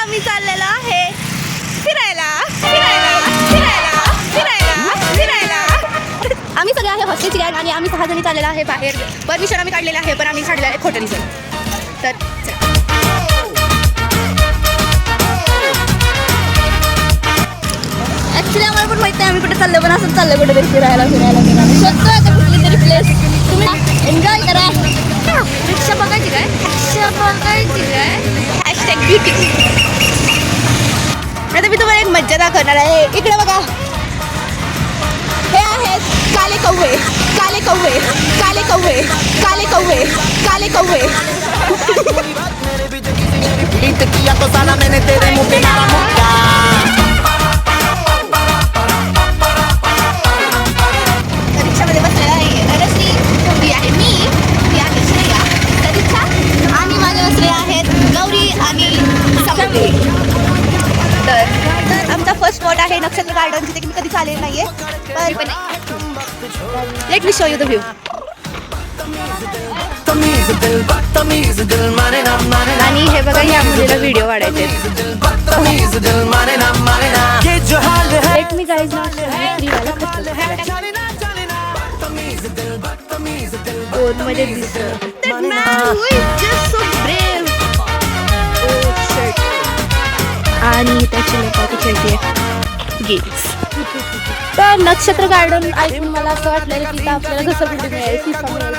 आम्ही चाललेलो आहे फिरायला फिरायला फिरायला फिरायला फिरायला. आम्ही सगळे आहे हॉस्टेलची गँग आणि आम्ही 6 जणी चाललेलो आहे बाहेर. परमिशन आम्ही काढलेलं आहे पण आम्ही काढलेलं आहे खोटं रिझन. तर ॲक्च्युली आम्हाला पण माहिती आहे आम्ही कुठे चाललो पण असं चाललं कुठेतरी फिरायला फिरायला फिरायला शोधतो आता कुठली तरी प्लेस. तुम्ही एन्जॉय करा. रिक्षा बघायची काय रिक्षा बघायची काय हॅशटॅग ब्युटी. आता मी तुम्हाला एक मज्जा दाखवणार आहे. इकडे बघा हे आहेत काले कव्वे काले कव्वे काले कव्वे काले कव्वे काले कव्वे. रिक्षामध्ये बसलेला आहे रश्मी, ही आहे मी, ही आहे श्रेया, सदिच्छा आणि माझे बसले आहेत गौरी आणि समृद्धी. तर आमचा फर्स्ट स्पॉट आहे नक्षत्र गार्डन जिथे की मी कधी चाललेलं नाहीये पण let me show you the view. आणि हे बघा या मुलीला व्हिडिओ वाढायचे. लेट मी गाईज दोन मध्ये दिसत आणि त्याची लोकांची खेळते गेम्स. तर नक्षत्र गार्डन ऐकून मला असं वाटलेलं की आपल्याला कसं कुठे मिळेल फिफा मिळेल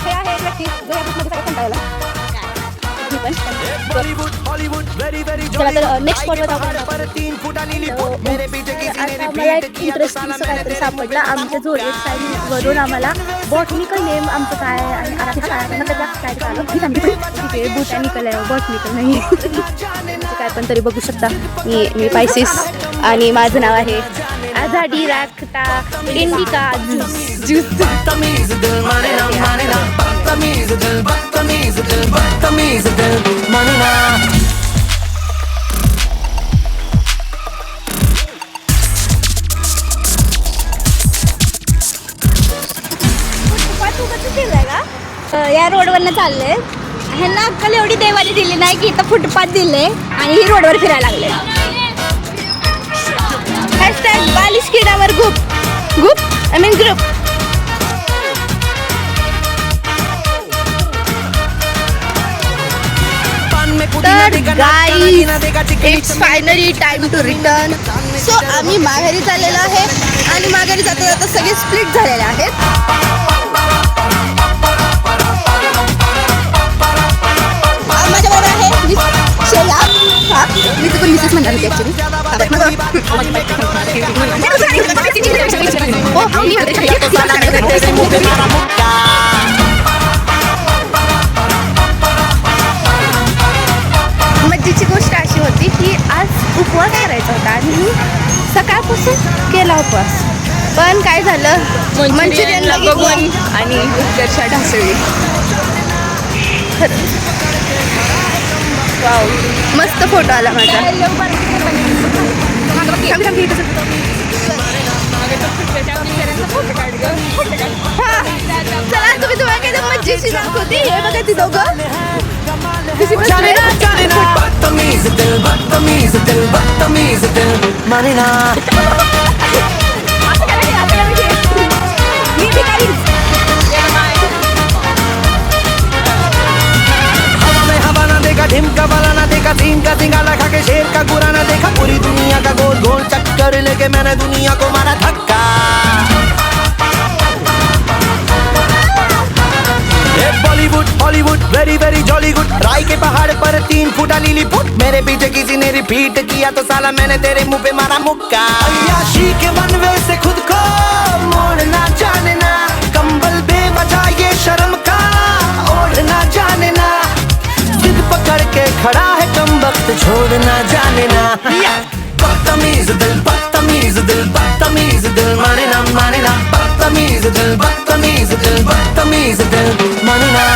हे आहे चला तर नेक्स्ट स्पॉटवर मला एक इंटरेस्टिंग असं काहीतरी सापडलं. आमच्या झोळेट साईडवरून आम्हाला बॉटनिकल नेम आमचं काय आणि काय झालं तिथे बोटॅनिकल आहे बॉटनिकल नाही काय पण तरी बघू शकता. मी पायसिस आणि माझं नाव आहे आझाडी राखता इंडिका ज्यूस. या रोडवरनं चालले. ह्यांना अक्कल एवढी देवाने दिली नाही की इथं फुटपाथ दिले आणि ही रोडवर फिरायला लागले. हॅशटॅग बालिश किडावर ग्रुप आय मीन ग्रुप. तर guys it's finally time to return. So आम्ही माघारी चाललेलो आहे आणि माघारी जाता जाता सगळे स्प्लिट झालेले आहेत. माझ्याबरोबर आहे श्रेया. मी तर पण मिसेस म्हणणार होती ॲक्च्युली. मज्जेची गोष्ट अशी होती की आज उपवास करायचा होता आणि मी सकाळपासून केला उपवास पण काय झालं मंचुरियन बघून आणि उत्कर्षा ढासळली. वाव मस्त फोटो आला माझा. चला तुम्ही तुम्हाला काही मज्जेची दाखवते. हे बघा ती दोघं ढिमका वाला ना देखा सीन का सिंगाला खा के शेर का गुरा ना देखा पूरी दुनिया का गोल गोल चक्कर लेके मैंने दुनिया को मारा धक्का. Bollywood Hollywood very very jolly good. राय के पहाड़ पर 3 फुटा लीली फुट मेरे पीछे किसी ने रिपीट किया तो साला मैंने तेरे मुंह पे मारा मुक्का. अय्याशी के बनवे से खुद को मोड़ना जानना कंबल बेवजह ये शर्म का ओढ़ना जानना पकड़ के खड़ा है कम वक्त छोड़ना जाने ना. बदतमीज दिल बदतमीज दिल बदतमीज दिल माने ना बदतमीज दिल बदतमीज दिल बदतमीज दिल माने ना.